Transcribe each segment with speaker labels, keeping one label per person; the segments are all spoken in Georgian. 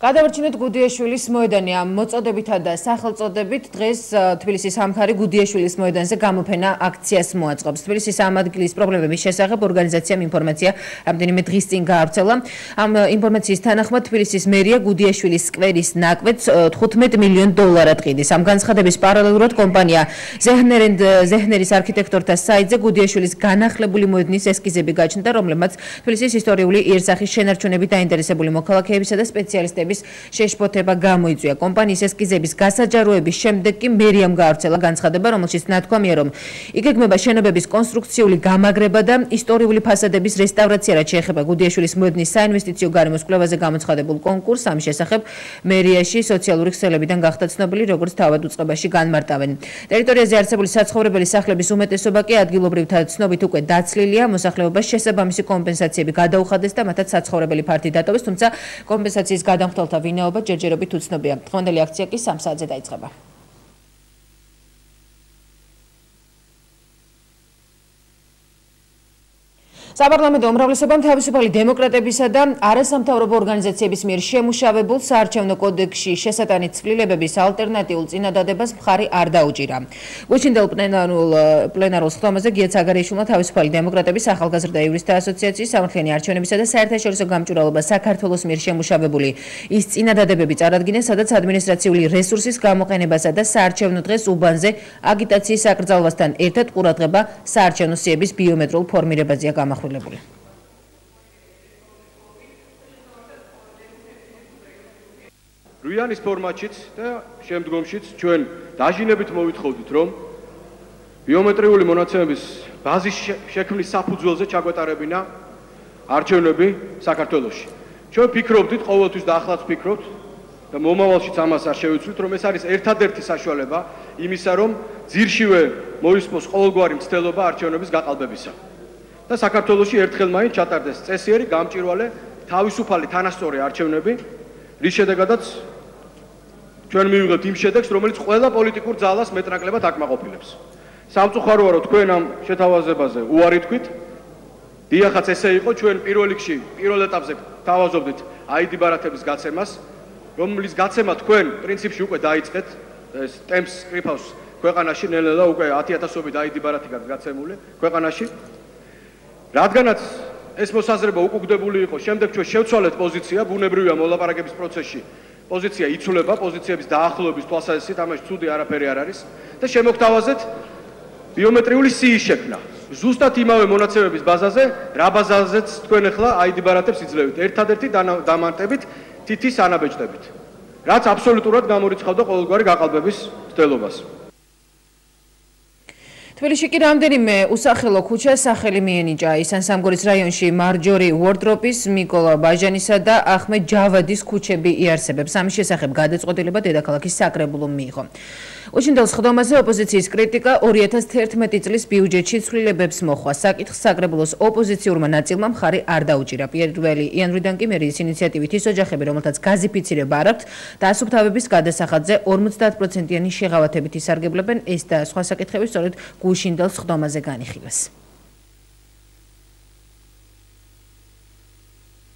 Speaker 1: გადავარჩინეთ გუდიაშვილის მოედანი ამ მოწოდებითა და სახელწოდებით დღეს თბილისის სამხარი გუდიაშვილის მოედანზე გამოფენა აქციას მოაწყობს. თბილისის ამ ადგილის პრობლემების შესახებ ორგანიზაციამ ინფორმაცია რამდენიმე დღის წინ გაავრცელა. ამ ინფორმაციის თანახმად თბილისის მერია გუდიაშვილის სკვერის ნაკვეთს $15 მილიონ ყიდის. ამ განცხადების პარალელურად კომპანია ზეჰნერის არქიტექტორთა საიტზე გუდიაშვილის განახლებული მოედნის ესკიზები გაჩნდა, რომლებმაც თბილისის ისტორიული იერსახის შენარჩუნებით დაინტერესებული მოქალაქეებისა და სპეციალისტების შეშფოთება გამოიწვია. კომპანიის ესკიზების გასაჯაროების შემდეგ კი მერიამ გაავრცელა განცხადება, რომელშიც ნათქვამია, რომ იგეგმება შენობების კონსტრუქციული გამაგრება და ისტორიული ფასადების რესტავრაცია, რაც შეეხება გუდიაშვილის მოედნის საინვესტიციო გარემოს კვლევაზე გამოცხადებულ კონკურსს. ამის შესახებ მერიაში სოციალური ქსელებიდან გახდა ცნობილი, როგორც თავად უწყებაში განმარტავენ. ტერიტორიაზე არსებული საცხოვრებელი სახლების უმეტესობა კი ადგილობრივთა ცნობით უკვე დაცლილია. მოსახლეობას შესაბამისი კომპენსაციები გადაუხადეს და მათაც საცხოვრებელი ფართი დატოვეს, თუმცა კომპენსაციის გადამხდელთა ვინაობა ჯერჯერობით უცნობია. დღევანდელი აქცია კი 3 საათზე დაიწყება. საპარლამენტო უმრავლესობამ თავისუფალი დემოკრატებისა და არასამთავრობო ორგანიზაციების მიერ შემუშავებულ საარჩევნო კოდექსში შესატანით ცვლილებების ალტერნატიულ წინადადებას მხარი არ დაუჭირა. გუშინდელ პლენარულ სხდომაზე გია ცაგარიაშვილმა თავისუფალი დემოკრატების ახალგაზრდა იურისტთა ასოციაციის სამართლიანი არჩევნებისა და საერთაშორისო გამჭვირვალობა საქართველოს მიერ შემუშავებული ის წინადადებები წარადგინეს, სადაც ადმინისტრაციული რესურსის გამოყენებასა და საარჩევნო დღეს უბანზე აგიტაციის აკრძალვასთან ერთად ყურადღება საარჩევნო სიების ბიომეტრიულ ფორმირებაზეა გამახვილებული.
Speaker 2: რუიანის ფორმატშიც და შემდგომშიც ჩვენ დაჟინებით მოვითხოვდით, რომ ბიომეტრიული მონაცემების ბაზის შექმნის საფუძველზე ჩაგვეტარებინა არჩევნები საქართველოში. ჩვენ ფიქრობდით, ყოველთვის და ახლაც ვფიქრობთ და მომავალშიც ამას არ შევიცვლით, რომ ეს არის ერთადერთი საშუალება იმისა, რომ ძირშივე მოისმოს ყოველგვარი მცდელობა არჩევნების გაყალბებისა. და საქართველოში ერთხელ მაინც ჩატარდეს წესიერი, გამჭვირვალე, თავისუფალი, თანასწორი არჩევნები, რის შედეგადაც ჩვენ მივიღებთ იმ შედეგს, რომელიც ყველა პოლიტიკურ ძალას მეტნაკლებად აკმაყოფილებს. სამწუხაროა, რომ თქვენ ამ შეთავაზებაზე უარი თქვით. დიახაც ესე იყო, ჩვენ პირველ რიგში, პირველ ეტაპზე თავაზობდით ID ბარათების გაცემას, რომლის გაცემა თქვენ პრინციპში უკვე დაიწყეთ, ეს ტემპს კრიფავს ქვეყანაში, ნელ-ნელა უკვე 10,000-ობით ID ბარათი გაცემული ქვეყანაში. რადგანაც ეს მოსაზრება უკუგდებული იყო, შემდეგ ჩვენ შევცვალეთ პოზიცია, ბუნებრივია მოლაპარაკების პროცესში პოზიცია იცვლება, პოზიციების დაახლოების თვალსაზრისით, ამაში ცუდი არაფერი არ არის და შემოგთავაზეთ ბიომეტრიული სიის შექმნა. ზუსტად იმავე მონაცემების ბაზაზე, რა ბაზაზეც თქვენ ახლა ID ბარათებს იძლევით, ერთადერთი დამანტებით თითის ანაბეჭდებით, რაც აბსოლუტურად გამორიცხავდა ყოველგვარი გაყალბების მცდელობას.
Speaker 1: თბილისში კი რამდენიმე უსახელო ქუჩა სახელი მიენიჭა. ისან-სამგორის რაიონში მარჯორი უორდროპის, მიკოლა ბაჟანისა და ახმედ ჯავადის ქუჩები იარსებებს. ამის შესახებ გადაწყვეტილება დედაქალაქის საკრებულომ მიიღო. უშინდელ სხდომაზე ოპოზიციის კრიტიკა 2011 წლის ბიუჯეტში ცვლილებებს მოჰყვა. საკითხს საკრებულოს ოპოზიციურმა ნაწილმა მხარი არ დაუჭირა. 1 იანვრიდან კი მერიის ინიციატივით ის ოჯახები, რომელთაც გაზიფიცირება არ აქვთ, დასუფთავების გადასახადზე 50%-იანი შეღავათებით ისარგებლებენ. ეს და სხვა საკითხები სწორედ უშინდელ სხდომაზე განიხილეს.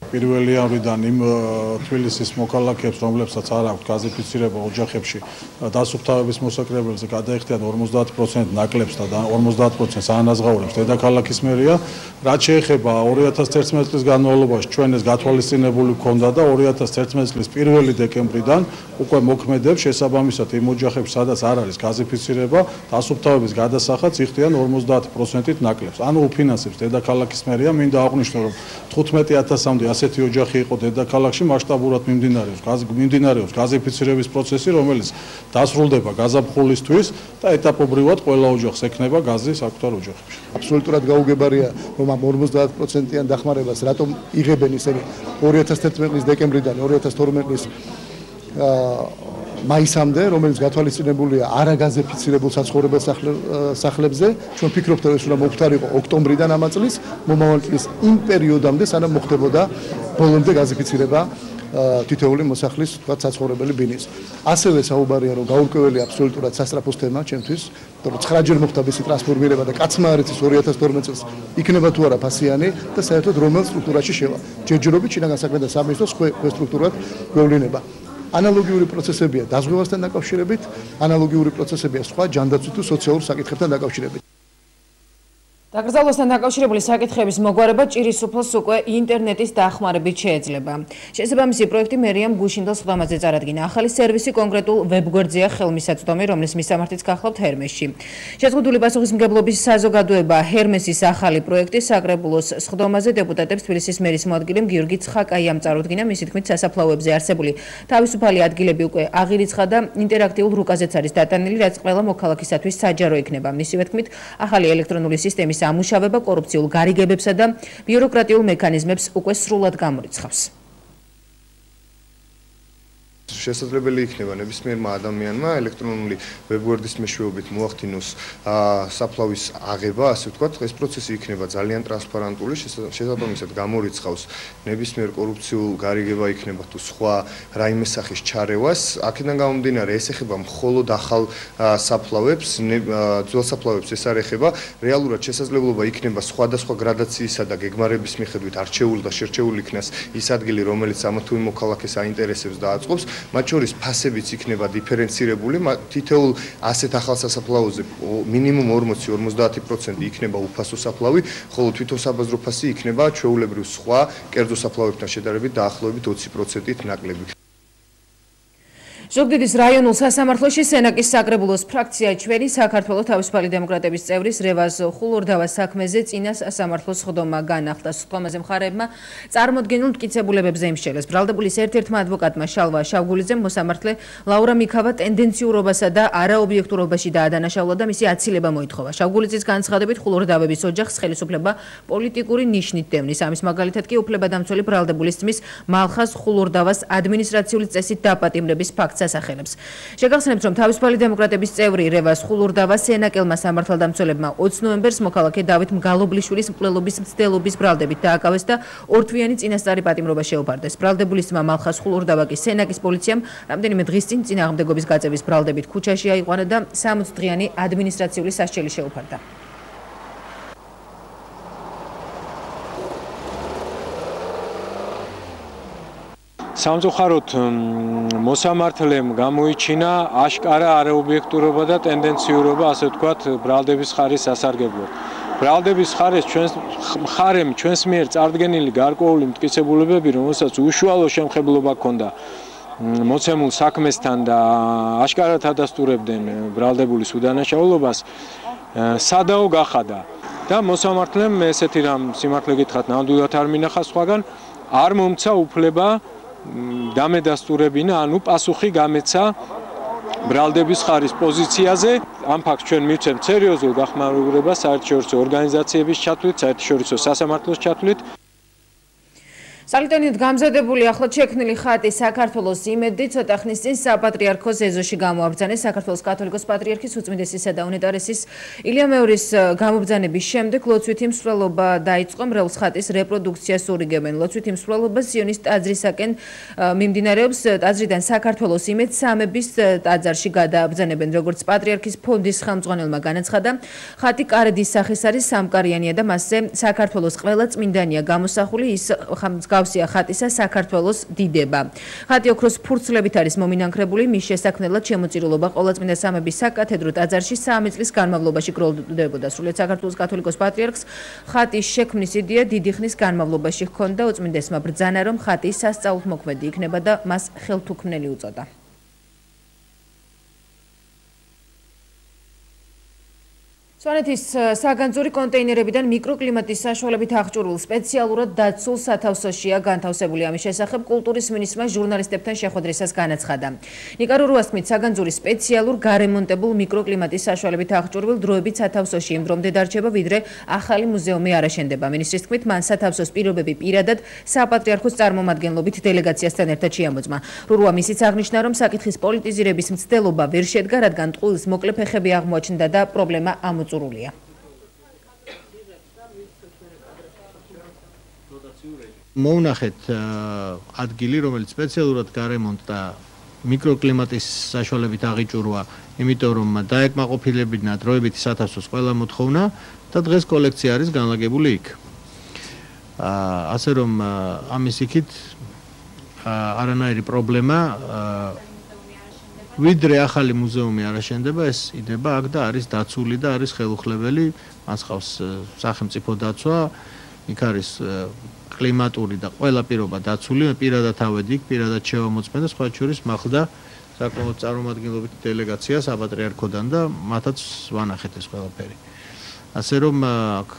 Speaker 3: პირველი იანვრიდან იმ თბილისის მოქალაქეებს, რომლებსაც არ აქვთ გაზიფიცირება ოჯახებში, დასუფთავების მოსაკრებელზე გადაიხდიან 50% ნაკლებს და 50%-ს ანაზღაურებს დედაქალაქის მერია. რაც შეეხება 2011 წლის განმავლობაში ჩვენ ეს გათვალისწინებული ჰქონდა და 2011 წლის 1 დეკემბრიდან უკვე მოქმედებს შესაბამისად იმ ოჯახებს, სადაც არ არის გაზიფიცირება, დასუფთავების გადასახადს იხდიან 50%-ით ნაკლებს. ანუ უფინანსებს დედაქალაქის მერია. მინდა აღვნიშნო, რომ 15,000-მდე ასეთი ოჯახი იყო დედაქალაქში, მასშტაბურად მიმდინარეობს გაზიფიცირების პროცესი, რომელიც დასრულდება გაზაფხულისთვის და ეტაპობრივად ყველა ოჯახს ექნება გაზი საკუთარ ოჯახებში.
Speaker 4: აბსოლუტურად გაუგებარია, რომ ამ 50%-იან დახმარებას რატომ იღებენ ისინი 2011 წლის დეკემბრიდან 2012 წლის მაისამდე, რომელიც გათვალისწინებულია არაგაზიფიცირებულ საცხოვრებელ სახლებზე. ჩვენ ვფიქრობთ, რომ ეს უნდა მოხდარიყო ოქტომბრიდან ამ წლის, მომავალ წლის იმ პერიოდამდე, სანამ მოხდებოდა ბოლომდე გაზიფიცირება თითოეული მოსახლის თქვა საცხოვრებელი ბინის. ასევე საუბარია რომ გაურკვეველი აბსოლუტურად სასწრაფოს თემა ჩემთვის, რომ 9-ჯერ მოხდა მისი ტრანსფორმირება და კაცმა არ იცის 2012 წელს იქნება თუ არა ფასიანი და საერთოდ რომელ სტრუქტურაში შევა. ჯერჯერობით შინაგან საქმეთა სამინისტროს ქვე სტრუქტურად გვევლინება. ანალოგიური პროცესებია დაზღვევასთან დაკავშირებით, ანალოგიური პროცესებია სხვა ჯანდაცვის თუ სოციალურ საკითხებთან დაკავშირებით.
Speaker 1: დაკრძალვასთან დაკავშირებული საკითხების მოგვარება ჭირის უფლს უკვე ინტერნეტის დახმარებით შეეძლება. შესაბამისი პროექტი მერიამ გუშინდელს ხდომაზე წარადგინა. ახალი სერვისი კონკრეტულ ვებგვერდზეა ხელმისაწვდომი, რომლის მისამართიც გახლავთ ჰერმესში. შეზღუდული პასუხისმგებლობის საზოგადოება ჰერმესის ახალი პროექტი საკრებულოს ხდომაზე დეპუტატებს თბილისის მერის მოადგილემ გიორგი ცხაკაიამ წარუდგინა. მისი თქმით, სასაფლაოებზე არსებული თავისუფალი ადგილები უკვე აღირიცხა და ინტერაქტიულ რუკაზეც არის დატანილი, რაც ყველა მოქალაქისათვის საჯარო იქნება. მისივე თქმით, ახალი ელექტრონული სისტემის ამუშავება კორუფციულ გარიგებებსა და ბიუროკრატიულ მექანიზმებს უკვე სრულად გამორიცხავს.
Speaker 5: შესაძლებელი იქნება ნებისმიერმა ადამიანმა ელექტრონული ვებგვერდის მეშვეობით მოახდინოს საფლავის აღება, ასე ვთქვათ, ეს პროცესი იქნება ძალიან ტრანსპარენტული, შესაბამისად გამორიცხავს ნებისმიერ კორუფციულ გარიგება იქნება თუ სხვა რაიმე სახის ჩარევას. აქედან გამომდინარე, ეს ეხება მხოლოდ ახალ საფლავებს, ძველ საფლავებს ეს არ ეხება. რეალურად შესაძლებლობა იქნება სხვადასხვა გრადაციისა და გეგმარების მიხედვით არჩეული და შერჩეული იქნას ის ადგილი, რომელიც ამა თუ იმ მოქალაქეს აინტერესებს და აწყობს. მათ შორის ფასებიც იქნება დიფერენცირებული, თითოეულ ასეთ ახალ სასაფლაოზე მინიმუმ 40-50% იქნება უფასო საფლავი, ხოლო თვითონ საბაზრო ფასი იქნება ჩვეულებრივ სხვა კერძო საფლავებთან შედარებით დაახლოებით 20%-ით ნაკლები.
Speaker 1: ზუგდიდის რაიონულ სასამართლოში სენაკის საკრებულოს ფრაქცია ჩვენი საქართველოს თავისუფალი დემოკრატების წევრის რევაზ ხულურდავას საქმეზე წინა სასამართლოს ხდომა განახლდა. ხდომაზე მხარეებმა წარმოდგენილ მტკიცებულებებზე იმსჯელეს. ბრალდებულის ერთ-ერთმა ადვოკატმა შალვა შავგულიძემ მოსამართლე ლაურა მიქავა ტენდენციურობასა და არაობიექტურობაში დაადანაშაულა და მისი აცილება მოითხოვა. შავგულიძის განცხადებით ხულურდავების ოჯახს ხელისუფლება პოლიტიკური ნიშნით დევნის. ამის მაგალითად კი უფლებადამცველი ბრალდებულის ძმის მალხაზ ხულურდავას ადმინისტრაციული წესით დაპატიმრების ფაქტს ასახელებს. შეგახსენებთ, რომ თავისუფალი დემოკრატების წევრი რევაზ ხულურდავა სენაკელმა სამართალდამცველებმა 20 ნოემბერს მოქალაქე დავით მგალობლიშვილის მკვლელობის მცდელობის ბრალდებით დააკავეს და ორთვიანი წინასწარი პატიმრობა შეუფარდეს. ბრალდებულის ძმა მალხაზ ხულურდავა კი სენაკის პოლიციამ რამდენიმე დღის წინ წინააღმდეგობის გაწევის ბრალდებით ქუჩაში აიყვანა და 60 დღიანი ადმინისტრაციული სასჯელი შეუფარდა.
Speaker 6: სამწუხაროდ მოსამართლემ გამოიჩინა აშკარა არაობიექტურობა და ტენდენციურობა, ასე ვთქვათ, ბრალდების ხარის სასარგებლოდ. ბრალდების ხარემ ჩვენს მიერ წარდგენილი გარკვეული მტკიცებულებები, რომელსაც უშუალო შემხებლობა ჰქონდა მოცემულ საქმესთან და აშკარად ადასტურებდნენ ბრალდებულის უდანაშაულობას, სადაო გახადა და მოსამართლემ ესეთი რამ სიმართლე გითხრათ, ნამდვილად არ მინახა სხვაგან, არ მომცა უფლება დამედასტურებინა, ანუ პასუხი გამეცა ბრალდების ხარის პოზიციაზე. ამ ფაქტს ჩვენ მივცემთ სერიოზულ გახმაურებას საერთაშორისო ორგანიზაციების ჩათვლით, საერთაშორისო სასამართლოს ჩათვლით.
Speaker 1: სალიტონით გამზადებული ახლად შექმნილი ხატი საქართველოს იმედი ცოტა ხნის წინ საპატრიარქოს ეზოში გამოაბრძანეს. საქართველოს კათოლიკოს პატრიარქის უწმინდესისა და უნეტარესის ილია მეორის გამობრძანების შემდეგ ლოცვითი მსვლელობა დაიწყო. მრევლს ხატის რეპროდუქციას ურიგებენ. ლოცვითი მსვლელობა სიონის ტაძრისაკენ მიმდინარეობს. ტაძრიდან საქართველოს იმედს სამების ტაძარში გადააბრძანებენ. როგორც პატრიარქის ფონდის ხელმძღვანელმა განაცხადა, ხატი კარდის სახის არის, სამკარიანია და მასზე საქართველოს ყველა წმინდანია გამოსახული. ის გავსია ხატისა საქართველოს დიდება. ხატი ოქროს ფურცლებით არის მომინანქრებული, მის შესაქმნელად შემოწირულობა ყოვლადწმინდა სამების საკათედრო ტაძარში 3 წლის განმავლობაში გროვდებოდა. სრულიად საქართველოს კათოლიკოს პატრიარქს ხატის შექმნის იდეა დიდი ხნის განმავლობაში ჰქონდა. უწმინდესმა ბრძანა, რომ ხატი სასწაულთმოქმედი იქნება და მას ხელთუქმნელი უწოდა. სვანეთის საგანძური კონტეინერებიდან მიკროკლიმატის საშუალებით აღჭურვილ სპეციალურად დაცულ სათავსოშია განთავსებული. ამის შესახებ კულტურის მინისტრმა ჟურნალისტებთან შეხვედრისას განაცხადა. ნიკარორუას თქმით, საგანძური სპეციალურ გარემონტებულ მიკროკლიმატის საშუალებით აღჭურვილ დროებით სათავსოში იმ დრომდე დარჩება, ვიდრე ახალი მუზეუმი არ აშენდება. მინისტრის თქმით, მან სათავსოს პირობები პირადად საპატრიარქოს წარმომადგენლობით დელეგაციასთან ერთად შეამოწმა. რურუა მისიც აღნიშნა, რომ საკითხის პოლიტიზირების მცდელობა ვერ შედგა, რადგან ტყუილს მოკლე ფეხები აღმოაჩნდა და პრობლემა ამოწურულია.
Speaker 7: მოვნახეთ ადგილი, რომელიც სპეციალურად გარემონტდა მიკროკლიმატის საშუალებით აღიჭურვა, იმიტომ რომ დაეკმაყოფილებინა დროებითი სათავსოს ყველა მოთხოვნა და დღეს კოლექცია არის განლაგებული იქ. ასე რომ ამის იქით არანაირი პრობლემა ვიდრე ახალი მუზეუმი არ აშენდება, ეს იდება აქ და არის დაცული და არის ხელუხლებელი, მას ხავს სახელმწიფო დაცვა, იქ არის კლიმატური და ყველა პირობა დაცული, პირადად ავედი იქ, პირადად შევამოწმე და სხვა შორის მახლდა საკმაოდ წარმომადგენლობითი დელეგაცია საპატრიარქოდან და მათაც ვანახეთ ეს ყველაფერი. ასე რომ აქ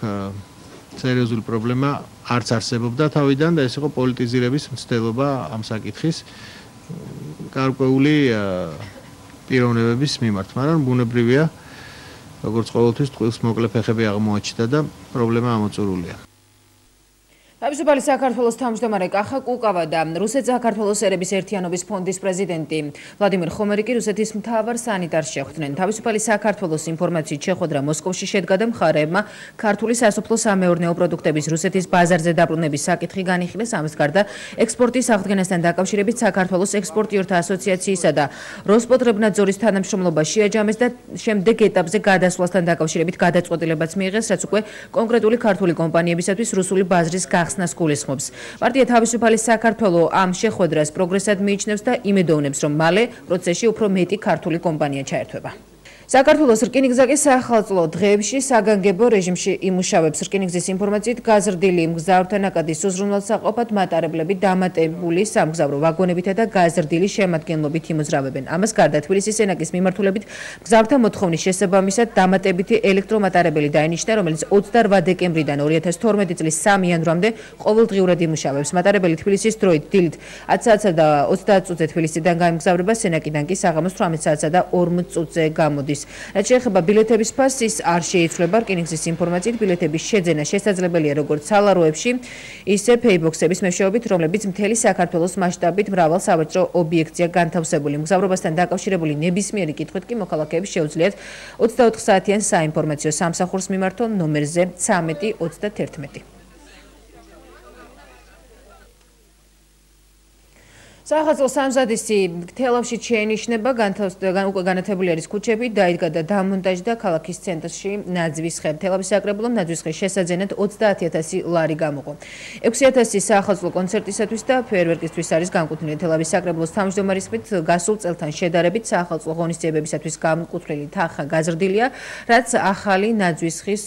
Speaker 7: სერიოზული პრობლემა არც არსებობდა თავიდან და ეს იყო პოლიტიზირების მცდელობა ამ საკითხის გარკვეული პიროვნებების მიმართ, მაგრამ ბუნებრივია, როგორც ყოველთვის წყვილს მოკლე ფეხები აღმოაჩნდა და პრობლემა ამოწურულია.
Speaker 1: თავისუფალი საქართველოს თავმჯდომარე კახა კუკავა და რუსეთ-საქართველოს ერების ერთიანობის ფონდის პრეზიდენტი ვლადიმერ ხომერიკი რუსეთის მთავარ სანიტარს შეხვდნენ. თავისუფალი საქართველოს ინფორმაციით შეხვედრა მოსკოვში შედგა და მხარეებმა ქართული სასოფლო-სამეურნეო პროდუქტების რუსეთის ბაზარზე დაბრუნების საკითხი განიხილეს. ამის გარდა ექსპორტის აღდგენასთან დაკავშირებით საქართველოს ექსპორტიორთა ასოციაციისა და როსპოტრებნადზორის თანამშრომლობა შეაჯამეს და შემდეგ ეტაპზე გადასვლასთან დაკავშირებით გადაწყვეტილებაც მიიღეს, რაც უკვე კონკრეტული ქართული კომპანიებისათვის რუსული ბაზრის ხსნას გულისხმობს. პარტია თავისუფალი საქართველო ამ შეხვედრას პროგრესად მიიჩნევს და იმედოვნებს, რომ მალე პროცესში უფრო მეტი ქართული კომპანია ჩაერთვება. საქართველოს რკინიგზაკი საახალწლო დღეებში საგანგებო რეჟიმში იმუშავებს. რკინიგზის ინფორმაციით გაზრდილი მგზავრთა ნაკადის უზრუნველსაყოფად მატარებლები დამატებული სამგზავრო ვაგონებითა და გაზრდილი შემადგენლობით იმოძრავებენ. ამას გარდა თბილისის სენაკის მიმართულებით მგზავრთა მოთხოვნის შესაბამისად დამატებითი ელექტრომატარებელი დაინიშნა, რომელიც 28 დეკემბრიდან 2012 წლის 3 იანვრამდე ყოველდღიურად იმუშავებს. მატარებელი თბილისის დროით დილით 10 საათსა და 30 წუთზე თბილისიდან გაემგზავრება, სენაკიდან კი საღამოს 18 საათსა და 40 წუთზე გამოდის. რაც შეეხება ბილეთების ფასს, ის არ შეიცვლება. რკინიგზის ინფორმაციით ბილეთების შეძენა შესაძლებელია როგორც სალაროებში, ისე ფეიბოქსების მეშვეობით, რომლებიც მთელი საქართველოს მასშტაბით მრავალ სავაჭრო ობიექტია განთავსებული. მგზავრობასთან დაკავშირებული ნებისმიერი კითხვით კი მოქალაქეებს შეუძლიათ 24 საათიან საინფორმაციო სამსახურს მიმართონ ნომერზე 13 31. საახალწლო სამზადისი თელავში შეინიშნება, უკვე განათებული არის ქუჩები, დაიდგა და დამონტაჟდა ქალაქის ცენტრში ნაძვის ხე. თელავის საკრებულომ ნაძვის ხეს შესაძენად 30,000 ლარი გამოყო. 6,000 საახალწლო კონცერტისათვის და ფეერვერკისთვის არის განკუთვნილი. თელავის საკრებულოს თავმჯდომარის თქმით, გასულ წელთან შედარებით საახალწლო ღონისძიებებისათვის განკუთვნილი თანხა გაზრდილია, რაც ახალი ნაძვის ხის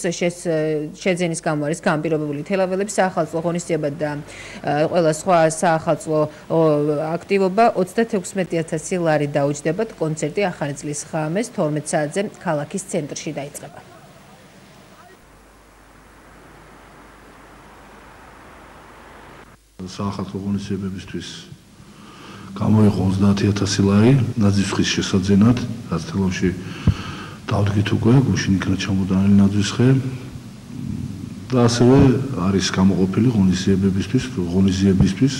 Speaker 1: შეძენის გამო არის განპირობებული. თელაველებს საახალწლო ღონისძიება და ყველა სხვა საახალწლო აქტივობა 36,000 ლარი დაუჯდებათ. კონცერტი ახალი წლის ღამეს 12 საათზე ქალაქის ცენტრში დაიწყება.
Speaker 3: საახალწლო ღონისძიებებისთვის გამოიყო 30,000 ლარი ნაძვის ხის შესაძენად, რაც თელავში დავდგით უკვე, გუშინ იქნა ჩამოტანილი ნაძვის ხე და ასევე არის გამოყოფილი ღონისძიებისთვის,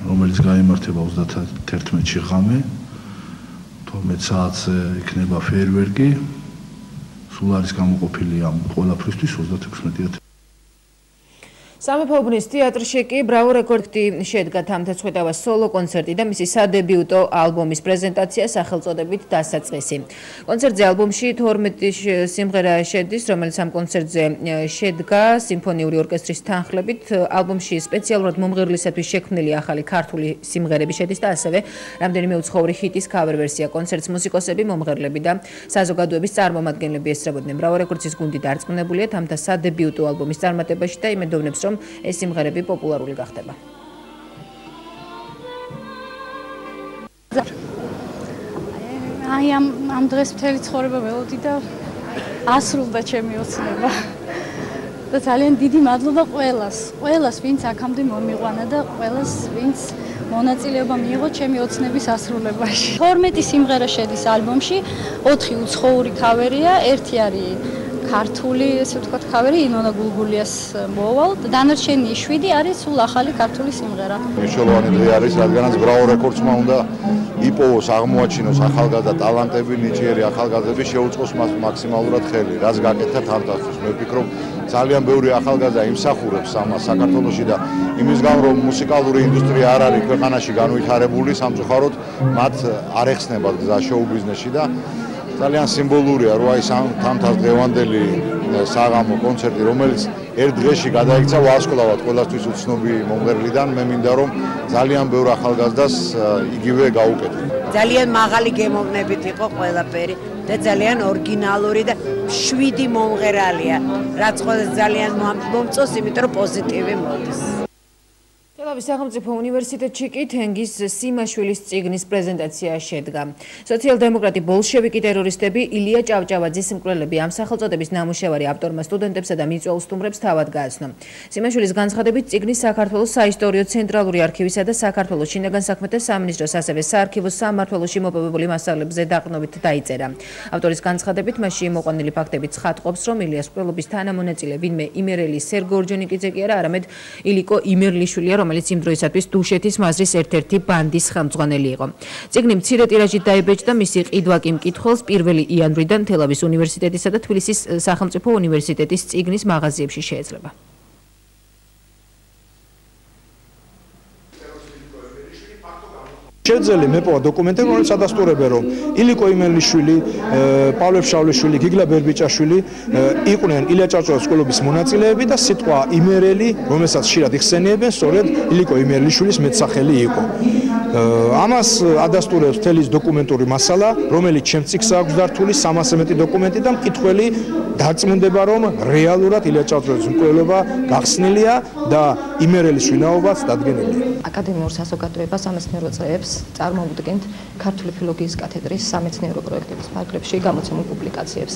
Speaker 3: რომელიც გაიმართება 31-ში ღამე 12 საათზე იქნება ფეერვერკი. სულ არის გამოყოფილი ამ ყველაფრისთვის 36,000.
Speaker 1: სამეფოუბნის თეატრში კი ბრავო რეკორდი შედგა თამთაცხვიდავა სოლო კონცერტი და მისი სადებიუტო ალბომის პრეზენტაცია სახელწოდებით დასაწყისი. კონცერტზე ალბომში 12 სიმღერა შედის, რომელიც ამ კონცერტზე შედგა სიმფონიური ორკესტრის თანხლებით. ალბომში სპეციალურად მომღერლისათვის შექმნილი ახალი ქართული სიმღერები შედის და ასევე რამდენიმე უცხოური ჰიტის ქავერ ვერსია. კონცერტს მუსიკოსები, მომღერლები და საზოგადოების წარმომადგენლები ესწრებოდნენ. ბრავო რეკორდის გუნდი დარწმუნებულია თამთა სადებიუტო ალბომის წარმატებაში და იმედოვნებს, რომ ეს სიმღერები პოპულარული გახდება.
Speaker 8: აი ამ დღეს მთელი ცხოვრება ველოდი და ასრულდა ჩემი ოცნება. და ძალიან დიდი მადლობა ყველას, ვინც აქამდე მომიყვანა და ყველას, ვინც მონაწილეობა მიიღო ჩემი ოცნების ასრულებაში. 12 სიმღერა შედის ალბომში, 4 უცხოური ქავერია, ერთი არის ქართული, ესე ვთქვათ, ქავერი ინონა გულგულიას მოვალ. დანარჩენი 7 არის სულ ახალი ქართული სიმღერა.
Speaker 9: მნიშვნელოვანი დღე არის, რადგანაც ბრავო რეკორდსმა უნდა იპოვოს, აღმოაჩინოს ახალგაზრდა ტალანტები, ნიჭიერი ახალგაზრდები, შეუწყოს მას მაქსიმალურად ხელი. რაც გაკეთდა თამთასთვის, მე ვფიქრობ, ძალიან ბევრი ახალგაზრდა იმსახურებს ამას საქართველოში და იმის გამო რომ მუსიკალური ინდუსტრია არ არის ქვეყანაში განვითარებული, სამწუხაროდ მათ არ ეხსნება გზა შოუ-ბიზნესში და ძალიან სიმბოლურია, რომ აი თამთას დღევანდელი საღამო კონცერტი, რომელიც ერთ დღეში გადაიქცა ვარსკვლავად ყველასთვის უცნობი მომღერლიდან, მე მინდა რომ ძალიან ბევრ ახალგაზრდას იგივე გაუკეთო.
Speaker 10: ძალიან მაღალი გემოვნებით იყო ყველაფერი და ძალიან ორიგინალური და 7 მომღერალია, რაც ყველა ძალიან მომწონს, იმიტომ რომ პოზიტივი მოდის.
Speaker 1: თელავის სახელმწიფო უნივერსიტეტში კი თენგიზ სიმაშვილის წიგნის პრეზენტაცია შედგა. სოციალ-დემოკრატი ბოლშევიკი ტერორისტები ილია ჭავჭავაძის მკვლელები ამ სახელწოდების ნამუშევარი ავტორმა სტუდენტებსა და მიწვეულ სტუმრებს თავად გააცნო. სიმაშვილის განცხადებით წიგნის საქართველოს საისტორიო ცენტრალური არქივისა და საქართველოს შინაგან საქმეთა სამინისტროს ასევე საარქივო სამმართველოში მოპოვებული მასალებზე დაყრდნობით დაიწერა. ავტორის განცხადებით მასში მოყვანილი ფაქტები ცხადყოფს, რომ ილიას მკვლელობის თანამონაწილე ვინმე იმერელი სერგო ორჯონიკიძე კი არა, არამედ ილიკო იმერლიშვილია, რომელიც იმ დროისათვის დუშეთის მაზრის ერთ-ერთი ბანდის ხელმძღვანელი იყო. წიგნი მცირე ტირაჟით დაიბეჭდა, მისი ყიდვა კი მკითხველს 1 იანვრიდან თელავის უნივერსიტეტისა და თბილისის სახელმწიფო უნივერსიტეტის წიგნის მაღაზიებში შეეძლება.
Speaker 11: შეძელი მეპოვა დოკუმენტები, რომელიც ადასტურებენ, რომ ილიკო იმერლიშვილი, პავლე ფშავლიშვილი, გიგლა ბერბიჭაშვილი იყვნენ ილია ჭავჭავაძის სკოლობის მონაწილეები და სიტყვა იმერელი, რომელსაც ხშირად იხსენიებენ, სწორედ ილიკო იმერლიშვილის მეტსახელი იყო. ამას ადასტურებს თელის დოკუმენტური მასალა, რომელიც ჩემს წიგნს აქვს დართული 300-ზე მეტი დოკუმენტი და მკითხველი დარწმუნდება, რომ რეალურად ილია ჭავჭავაძის მკვლელობა გახსნილია და იმერელის ვინაობაც დადგენილია.
Speaker 12: აკადემიურ საზოგადოებას სამეცნიერო წრეებს წარმოუდგენთ ქართული ფილოლოგიის კათედრის სამეცნიერო პროექტების ფარგლებში გამოცემულ პუბლიკაციებს.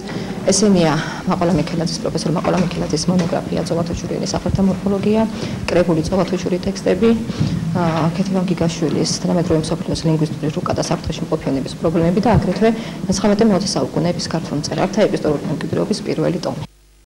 Speaker 12: ესენია მაყოლა მიქელაძის პროფესორ მაყოლა მიქელაძის მონოგრაფია წოვათოჩურიანის საფრთა მორფოლოგია, კრებული წოვათოჩური ტექსტები, ქეთევან გიგაშვილის თანამედროვე მსოფლიოს ლინგვისტური რუკა და საფრთხეში მყოფი პრობლემები და აგრეთვე 19-20 საუკუნეების ქართულ მწერალთა ეპისტოლური მემკვიდრეობის პირველი ტომი.